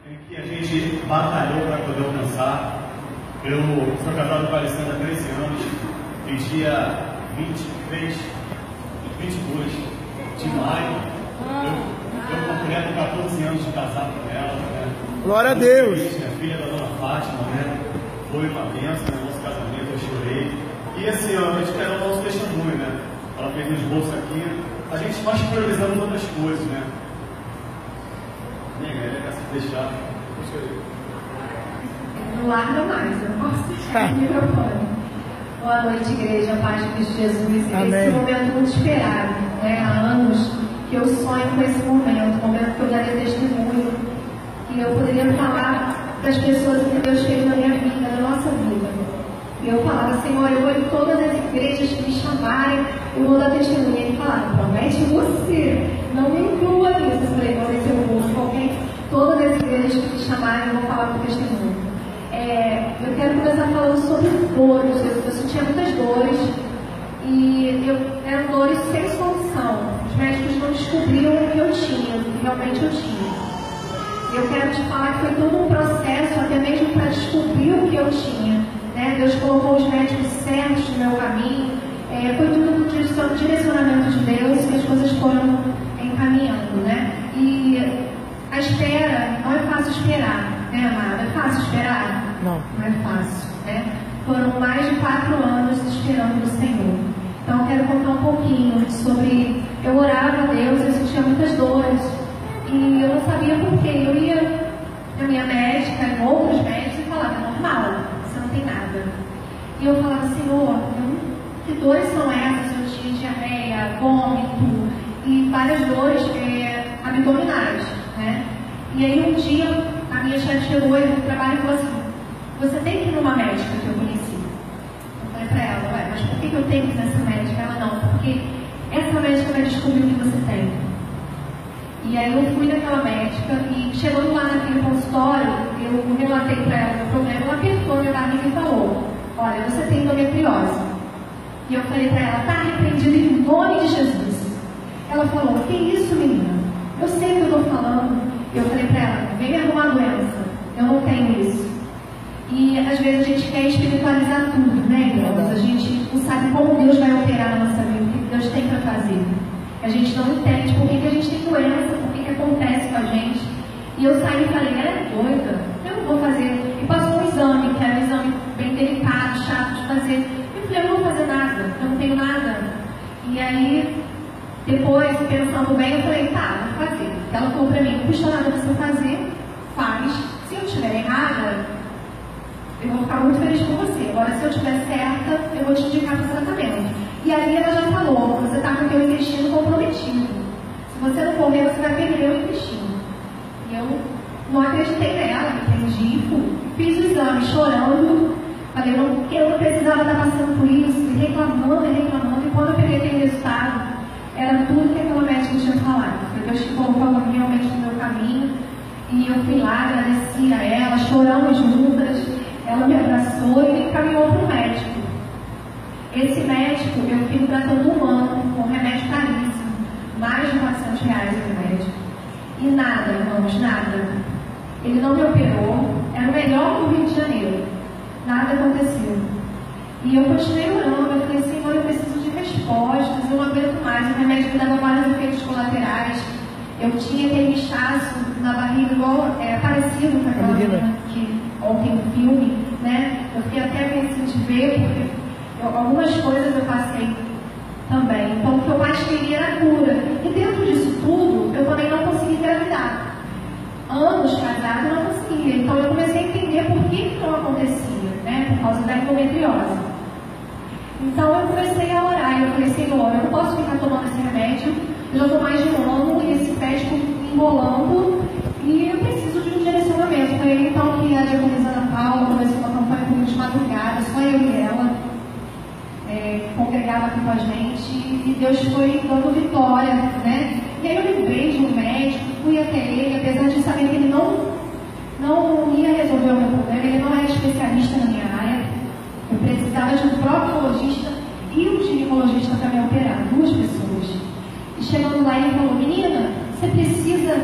em que a gente batalhou para poder alcançar. Eu sou casado com a Alessandra há 13 anos, em dia 22 de maio. Eu completo 14 anos de casado com ela. Né? Glória a Deus! Minha filha da dona Fátima, né? Foi uma bênção no nosso casamento, eu chorei. E assim, ó, a gente quer dar o nosso testemunho, né? Ela fez um esboço aqui. Nós priorizamos outras coisas, né? Ninguém quer se deixar. Não larga mais, eu não posso deixar o microfone. Boa noite, igreja, paz de Cristo Jesus. Amém. Esse momento muito esperado, né? Há anos que eu sonho com esse momento que eu daria testemunho, que eu poderia falar das pessoas que Deus fez na minha vida, na nossa vida. E eu falava, Senhor, eu vou em todas as igrejas que me chamarem, eu vou dar testemunho. E ele falava, promete você, não me inclua nisso. Eu falei, não, esse eu vou, todas as igrejas que me chamarem, eu vou falar com testemunho. Eu quero começar falando sobre dores. Eu sentia muitas dores e eram dores sem solução. Os médicos não descobriam o que eu tinha, o que realmente eu tinha. Eu quero te falar que foi todo um processo, até mesmo para descobrir o que eu tinha. Né? Deus colocou os médicos certos no meu caminho. Foi tudo do direcionamento de Deus e as coisas foram encaminhando. Né? E a espera, não é fácil esperar, né, amada? É fácil esperar? Não. Não é fácil, né? Foram mais de 4 anos esperando o Senhor. Então, eu quero contar um pouquinho sobre... Eu orava a Deus, eu sentia muitas dores. E eu não sabia por quê. Eu ia na minha médica, em outros médicos, e falava, normal, você não tem nada. E eu falava, Senhor, que dores são essas? Eu tinha diarreia, vômito e várias dores abdominais, né? E aí um dia a minha chefe chegou e no trabalho e falou assim, você tem que ir numa médica que eu conheci. Eu falei pra ela, ué, mas por que eu tenho que ir nessa médica? Ela, não, porque essa médica vai descobrir o que você tem. E aí eu fui naquela médica e chegando lá naquele consultório, eu relatei pra ela o meu problema, ela apertou minha barriga e falou, olha, você tem endometriose. E eu falei pra ela, tá arrependido em nome de Jesus. Ela falou, que isso, menina? Eu sei o que eu estou falando. Eu falei para ela, vem me arrumar a doença. Eu não tenho isso. E às vezes a gente quer espiritualizar tudo, né, irmãos? A gente não sabe como Deus vai operar na nossa vida, o que Deus tem para fazer. A gente não entende por que a gente tem doença, por que acontece com a gente. E eu saí e falei, ela é doida, eu não vou fazer. E passou um exame, que era um exame bem delicado, chato de fazer. Eu falei, eu não vou fazer nada, eu não tenho nada. E aí... Depois, pensando bem, eu falei, tá, vou fazer. Ela falou pra mim, não custa nada você fazer, faz. Se eu estiver errada, eu vou ficar muito feliz com você. Agora, se eu estiver certa, eu vou te indicar para o tratamento. E ali ela já falou, você está com o teu intestino comprometido. Se você não comer, você vai perder o intestino. E eu não acreditei nela, me entendi, fiz o exame chorando. Falei, eu não precisava estar passando por isso, e reclamando. E quando eu peguei aquele resultado, era tudo que aquela médica tinha falado. Deus que colocou ela realmente no meu caminho. E eu fui lá, agradeci a ela, choramos juntas. Ela me abraçou e me encaminhou para o médico. Esse médico, eu fiquei tratando um ano com remédio caríssimo. Mais de R$400 o remédio. E nada, irmãos, nada. Ele não me operou. Era o melhor do Rio de Janeiro. Nada aconteceu. E eu continuei orando. Eu falei, Senhor, eu preciso de respostas, eu não aguento mais. O remédio me dava vários efeitos colaterais. Eu tinha aquele inchaço na barriga, igual parecido com aquela menina que ontem no filme, né? Eu fiquei até pensando de ver, porque algumas coisas eu passei também. Então, o que eu mais queria era cura. E dentro disso tudo, eu também não consegui engravidar. Anos casada, eu não conseguia. Então, eu comecei a entender por que não acontecia, né? Por causa da endometriose. Então eu comecei a orar, eu falei, Senhor, eu não posso ficar tomando esse remédio, eu já estou mais de um ano e esse médico me embolando e eu preciso de um direcionamento. Foi aí então que a diaconisa Ana Paula começou uma campanha comigo de madrugada, só eu e ela, congregava aqui com a gente e Deus foi dando vitória, né? E aí eu lembrei de um médico, fui até ele, apesar de saber que ele não ia resolver o meu problema, ele não é especialista na minha área. Eu precisava de um proctologista e um ginecologista para me operar, 2 pessoas. E chegando lá, ele falou, menina, você precisa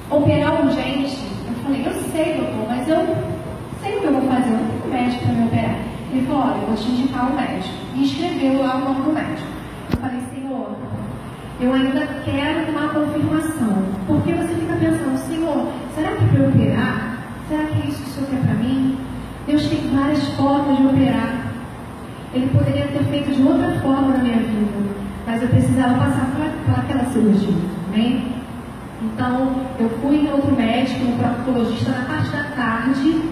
operar urgente. Eu sei, doutor, mas eu sei o que eu vou fazer, eu não tenho médico para me operar. Ele falou, olha, eu vou te indicar um médico. E escreveu lá o nome do médico. Eu falei, Senhor, eu ainda quero uma confirmação. Porque você fica pensando, Senhor, será que para eu operar? Será que é isso que o Senhor quer para mim? Deus tem várias formas de operar. Ele poderia ter feito de outra forma na minha vida, mas eu precisava passar por aquela cirurgia, amém? Então, eu fui em outro médico, um proctologista, na parte da tarde,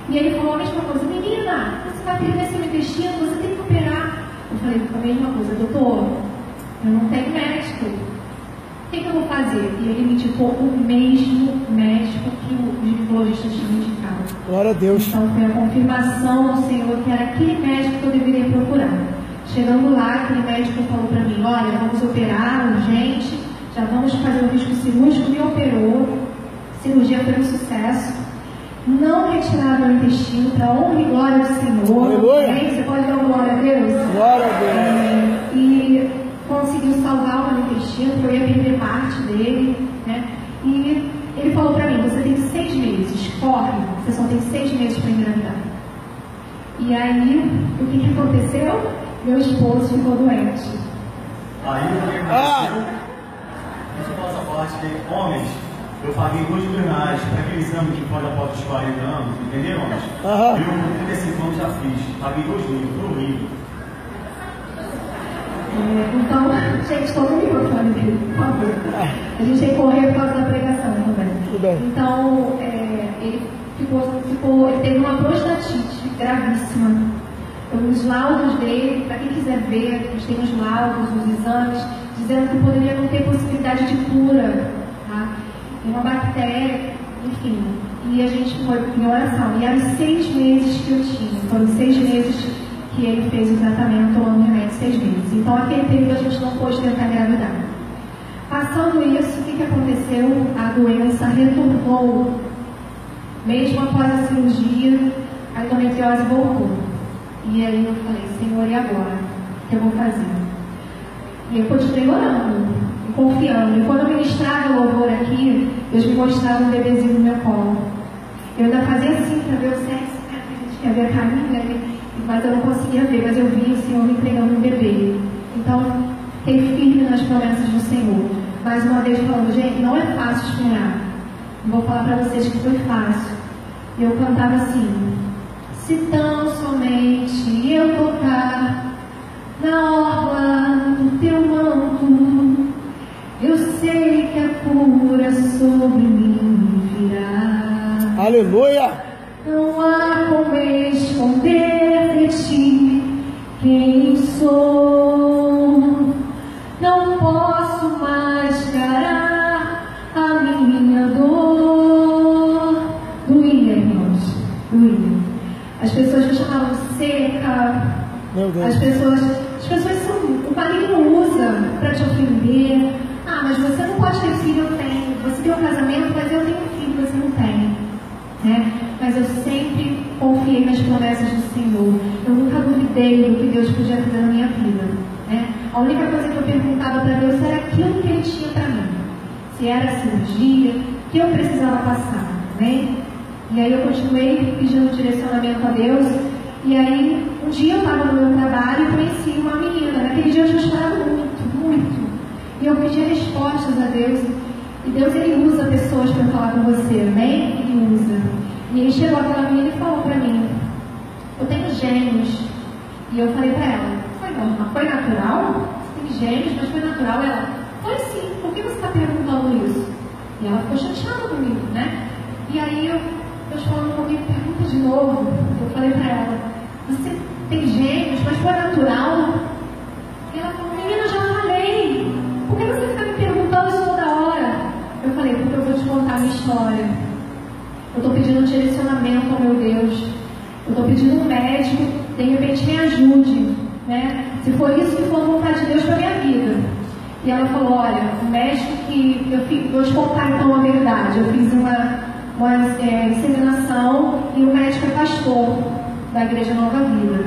e ele falou a mesma coisa, menina, você vai perder seu intestino, você tem que operar. Eu falei a mesma coisa, doutor, eu não tenho médico, o que eu vou fazer? E ele me indicou o mesmo médico que o ginecologista tinha indicado. Glória a Deus. Então foi a confirmação do Senhor que era aquele médico que eu deveria procurar. Chegando lá, aquele médico falou para mim, olha, vamos operar urgente, já vamos fazer o risco cirúrgico, me operou, a cirurgia foi um sucesso, não retiraram o intestino, para a honra e glória do Senhor. Aleluia. Você pode dar glória a Deus? Glória a Deus. E conseguiu salvar o meu intestino, que eu ia perder parte dele, né? E ele falou para mim, você tem 6 meses, corre, você só tem 6 meses para engravidar. E aí, o que aconteceu? Meu esposo ficou doente. Aí o que aconteceu? Deixa eu falar essa parte de homens. Eu paguei R$2.000 para aquele exame que pode após os 40 anos, entendeu, homens? Eu com 35 anos já fiz, paguei R$2.000, foi horrível. Então, gente, todo o microfone dele, por favor. A gente tem que correr por causa da pregação também. Tudo bem. Então, ele ele teve uma prostatite gravíssima. Então, os laudos dele, para quem quiser ver, a gente tem os laudos, os exames, dizendo que poderia não ter possibilidade de cura, tá? Uma bactéria, enfim. E a gente foi em oração. E eram 6 meses que eu tinha. Foram 6 meses que ele fez o tratamento tomando remédio 6 meses. Então, aquele período a gente não pôde tentar engravidar. Passando isso, o que aconteceu? A doença retornou. Mesmo após a cirurgia, a endometriose voltou. E aí eu falei, Senhor, e agora? O que eu vou fazer? E eu continuei orando, confiando. E quando eu ministrava o louvor aqui, Deus me mostrava um bebezinho no meu colo. Eu ainda fazia assim para ver o sexo, né? A gente quer ver a Camila, mas eu não conseguia ver, mas eu vi o Senhor me entregando um bebê. Então, fiquei firme nas promessas do Senhor. Mais uma vez falando, gente, não é fácil esperar. Não vou falar para vocês que foi fácil. E eu cantava assim, se tão somente eu tocar na orla do teu manto, eu sei que a cura sobre mim virá. Aleluia! Não há como esconder de ti quem sou. Não posso mascarar a minha dor. Doía, irmãos, doía. As pessoas me chamavam de seca. Meu Deus. As pessoas são. O maligno usa para te ofender. Ah, mas você não pode ter filho, eu tenho. Você tem um casamento, mas eu tenho filho, você não tem. Né? Mas eu sempre confiei nas promessas do Senhor. Eu nunca duvidei do que Deus podia fazer na minha vida. Né? A única coisa que eu perguntava para Deus era aquilo que Ele tinha para mim. Se era cirurgia, o que eu precisava passar. Né? E aí eu continuei pedindo direcionamento a Deus. E aí, um dia eu estava no meu trabalho e conheci uma menina. Naquele dia eu tinha chorado muito, muito. E eu pedi respostas a Deus. E Deus, Ele usa pessoas para falar com você, amém? Ele usa. E ele chegou aquela menina e falou para mim, eu tenho gêmeos. E eu falei para ela, foi normal, foi natural? Você tem gêmeos, mas foi natural? Ela, foi sim, por que você está perguntando isso? E ela ficou chateada comigo, né? E aí Deus falando comigo, pergunta de novo. Eu falei para ela, você tem gêmeos, mas foi natural? E ela falou, menina, eu já falei. Por que você fica me perguntando isso toda hora? Eu falei, porque eu vou te contar a minha história. Eu estou pedindo um direcionamento ao meu Deus. Eu estou pedindo um médico, de repente me ajude. Né? Se for isso que for vontade de Deus para a minha vida. E ela falou, olha, o médico que eu fiz, vou te contar então a verdade. Eu fiz uma inseminação e o médico é pastor da Igreja Nova Vida.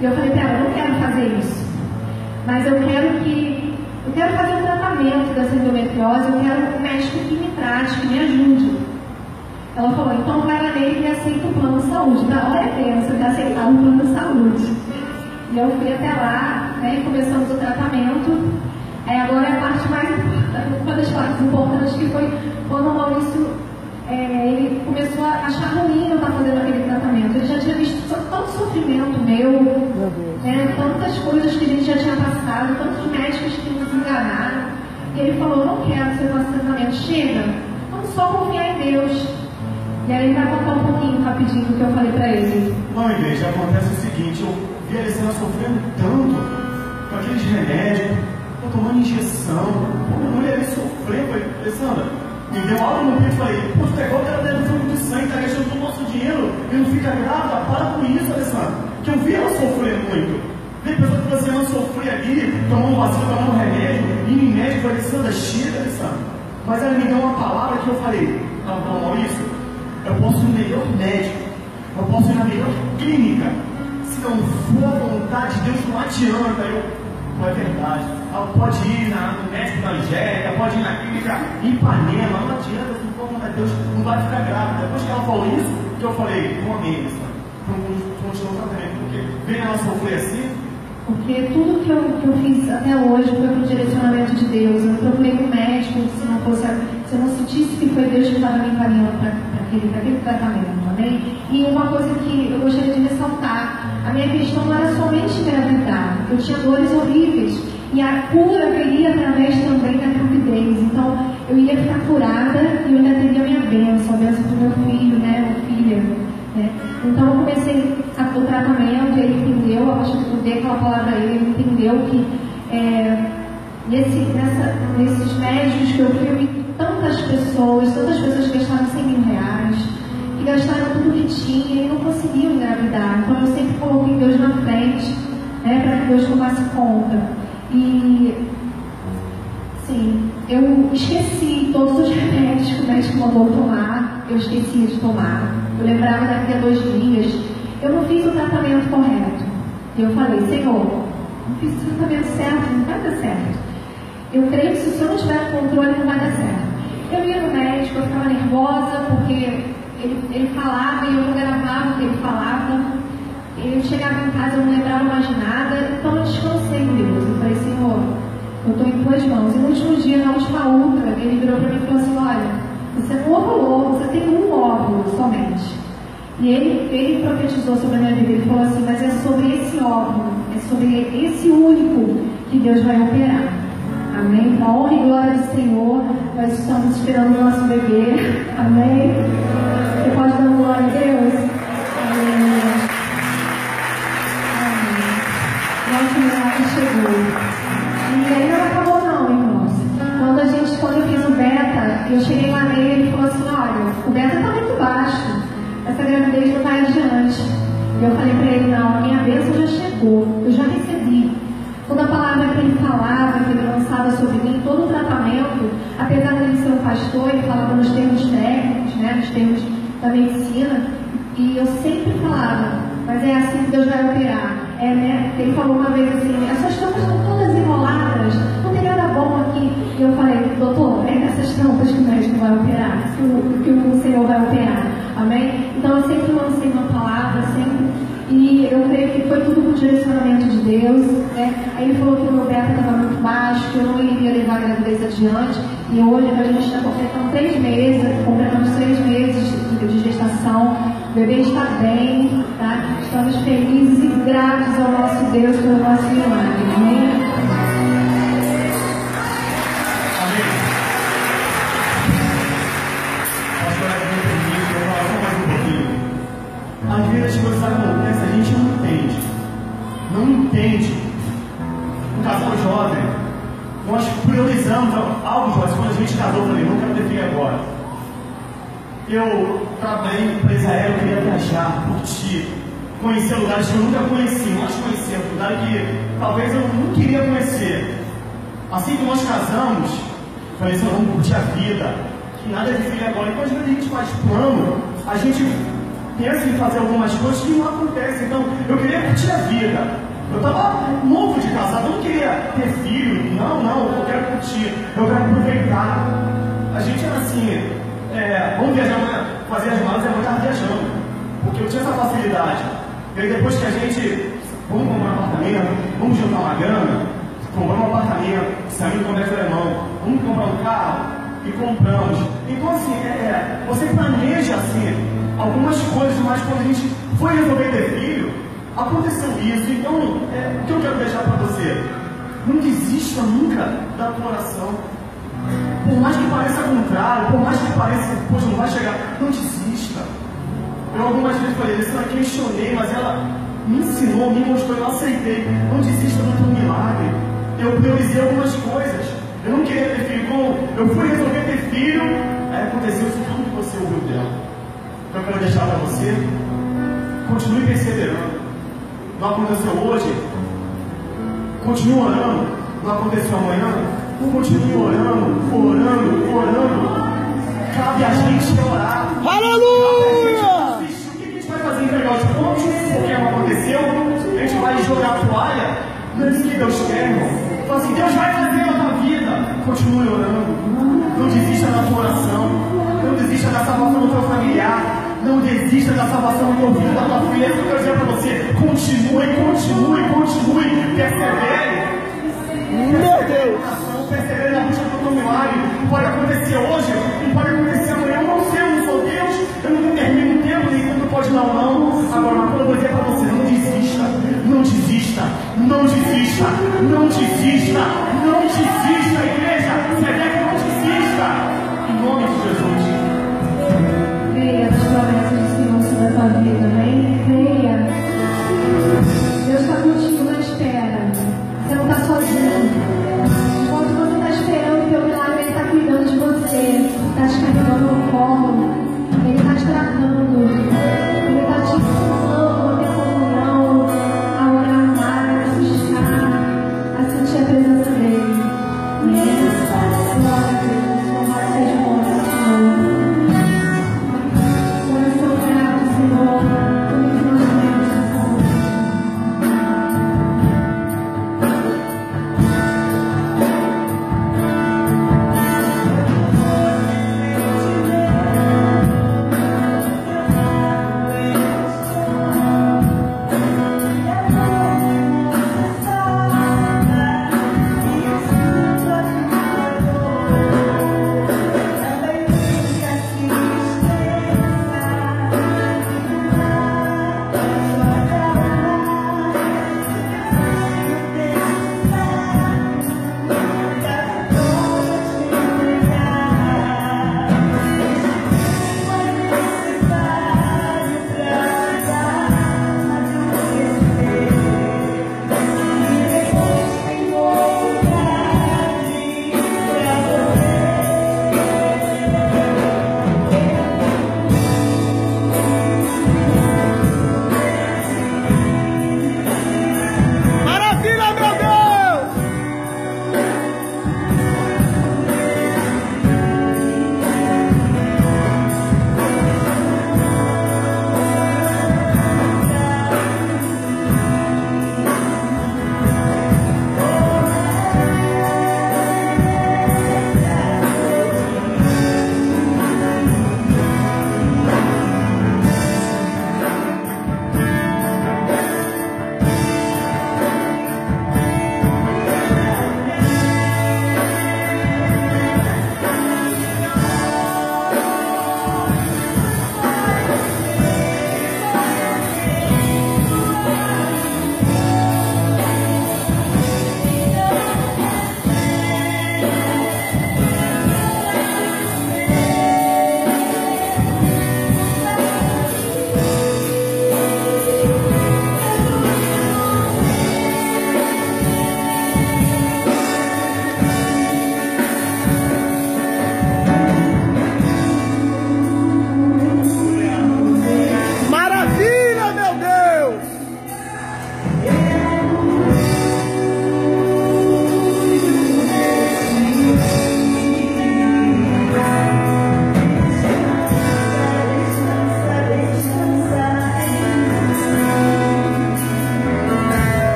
E eu falei para ela, eu não quero fazer isso. Mas eu quero fazer um tratamento dessa endometriose, eu quero um médico que me trate, que me ajude. Ela falou, então vai lá ele me aceita o plano de saúde. Na hora é você está aceitando o plano de saúde. E eu fui até lá, né, e começamos o tratamento. Agora é a parte mais importante, uma das partes importantes, que foi quando o Maurício ele começou a achar ruim eu estar fazendo aquele tratamento. Ele já tinha visto tanto sofrimento meu, né, tantas coisas que a gente já tinha passado, tantos médicos que nos enganaram. E ele falou: não quero ser nosso tratamento, chega, vamos só confiar em Deus. E aí ele vai contar um pouquinho rapidinho do que eu falei para ele. Não, igreja, acontece o seguinte: eu vi a Alessandra sofrendo tanto com aqueles remédios, tomando injeção, a mulher ali sofreu. Falei: Alessandra, me deu algo no peito. Falei: pô, tu pegou o cara da transfusão de sangue, tá gastando todo o nosso dinheiro e não fica grávida. Para com isso, Alessandra, que eu vi ela sofrer muito. Tem pessoa que você não sofria ali, tomando vacina, tomando remédio, indo em médico. Falei: Alessandra, chega, Alessandra. Mas ela me deu uma palavra que eu falei: não, Maurício, eu posso ir no melhor médico, eu posso ir na melhor clínica. Se não for a vontade de Deus, não adianta. Não é verdade. Ela pode ir no médico da Angélica, pode ir na clínica em Ipanema, não adianta. Se não for a vontade de Deus, não vai ficar grávida. Depois que ela falou isso, que eu falei: não amei, continua o tratamento, porque vem ela sofrer assim. Porque tudo que eu fiz até hoje foi pro direcionamento de Deus. Eu procurei um médico, se eu não sentisse que foi Deus que estava me encaminhando para aquele tratamento, amém? E uma coisa que eu gostaria de ressaltar: a minha questão não era somente engravidar, eu tinha dores horríveis, e a cura viria através também da gravidez. Então eu ia ficar curada e eu ainda teria a minha bênção, a bênção do meu filho, né, minha filha, né? Então eu comecei o tratamento, ele entendeu, eu dei aquela palavra a ele entendeu que nesses médicos que eu fui, eu vi tantas pessoas que gastaram 100 mil reais, que gastaram tudo que tinha e não conseguiam engravidar. Então eu sempre coloquei Deus na frente, né, para que Deus tomasse conta. E sim, eu esqueci todos os remédios que o médico mandou tomar, eu esqueci de tomar. Eu lembrava daqui a 2 dias. Eu não fiz o tratamento correto. E eu falei: Senhor, não fiz o tratamento certo, não vai dar certo. Eu creio que se o Senhor não tiver controle, não vai dar certo. Eu ia no médico, eu ficava nervosa, porque ele falava e eu não gravava o que ele falava. Eu chegava em casa, eu não lembrava mais de nada. Então eu descansei em Deus. Eu falei: Senhor, eu estou em tuas mãos. E no último dia, na última ultra, ele virou para mim e falou assim: olha, você não ovulou, você tem um óvulo somente. E ele profetizou sobre a minha vida. Ele falou assim: mas é sobre esse óvulo, é sobre esse único que Deus vai operar. Amém? Para a honra e glória do Senhor, nós estamos esperando o nosso bebê. Amém? Você pode dar glória a Deus? Amém. Amém. Nosso milagre chegou. E aí não acabou não, irmãos. Quando eu fiz o beta, eu cheguei lá nele e ele falou assim: olha, o beta está muito baixo, essa gravidez não vai adiante. E eu falei para ele: não, a minha bênção já chegou, eu já recebi. Toda a palavra que ele falava, que ele lançava sobre mim, todo o tratamento, apesar de ele ser um pastor, ele falava nos termos técnicos, né, nos termos da medicina, e eu sempre falava: mas é assim que Deus vai operar. Né? Ele falou uma vez assim: essas tampas estão todas enroladas, não tem nada bom aqui. E eu falei: doutor, é nessas tampas que o médico vai operar, que o Senhor vai operar. Amém? Então eu sempre lancei uma palavra, sempre. E eu creio que foi tudo com o direcionamento de Deus, né? Aí ele falou que o meu beta estava muito baixo, que eu não iria levar a gravidez adiante. E hoje a gente está completando 3 meses, completamos 3 meses de gestação. O bebê está bem, tá? Estamos felizes e gratos ao nosso Deus pelo nosso milagre. Amém? Amém. Pastor, eu vou falar só mais um pouquinho. Às vezes as coisas acontecem, a gente não entende. Um casal jovem, nós priorizamos algo jovem. Quando a gente casou, eu falei: não quero ter filho agora. Eu trabalhei em empresa aérea, eu queria viajar, curtir, conhecer lugares que eu nunca conheci. Nós conhecemos lugares que talvez eu não queria conhecer. Assim que nós casamos, eu falei assim: vamos curtir a vida, que nada de filho agora. Então, às vezes a gente faz plano, a gente pensa em fazer algumas coisas que não acontecem. Então, eu queria curtir a vida. Eu estava novo de casado, eu não queria ter filho. Não, eu quero curtir, eu quero aproveitar. A gente era assim: vamos viajar amanhã, fazia as malas e eu estava viajando. Porque eu tinha essa facilidade. E aí depois que a gente, vamos comprar um apartamento, vamos juntar uma grana, compramos um apartamento, saímos do Complexo Alemão, vamos comprar um carro e compramos. Então assim, você planeja assim algumas coisas, mas quando a gente foi resolver ter filho, aconteceu isso. Então, o que eu quero deixar para você? Não desista nunca da tua oração. Por mais que pareça contrário, por mais que pareça, poxa, não vai chegar, não desista. Eu algumas vezes falei, isso eu questionei, mas ela me ensinou, me mostrou, eu aceitei. Não desista do teu milagre. Eu priorizei algumas coisas. Eu não queria ter filho. Como eu fui resolver ter filho, aí aconteceu isso tudo que você ouviu dela. Então eu quero deixar para você, continue perseverando. Não aconteceu hoje, continue orando. Não aconteceu amanhã, continue orando. Cabe a gente orar. Aleluia! O que a gente vai fazer? Entregar os pontos? Porque não aconteceu? A gente vai jogar a toalha? Não é isso que Deus quer, irmão. Fala assim, Deus vai fazer na tua vida. Continue orando. Não desista da tua oração. Não desista da salvação do teu familiar. Não desista da salvação do teu filho, da tua filha. É isso que eu quero dizer para você. Continue. Persevere. Meu Deus! Persevere na busca do teu milagre. Pode acontecer hoje.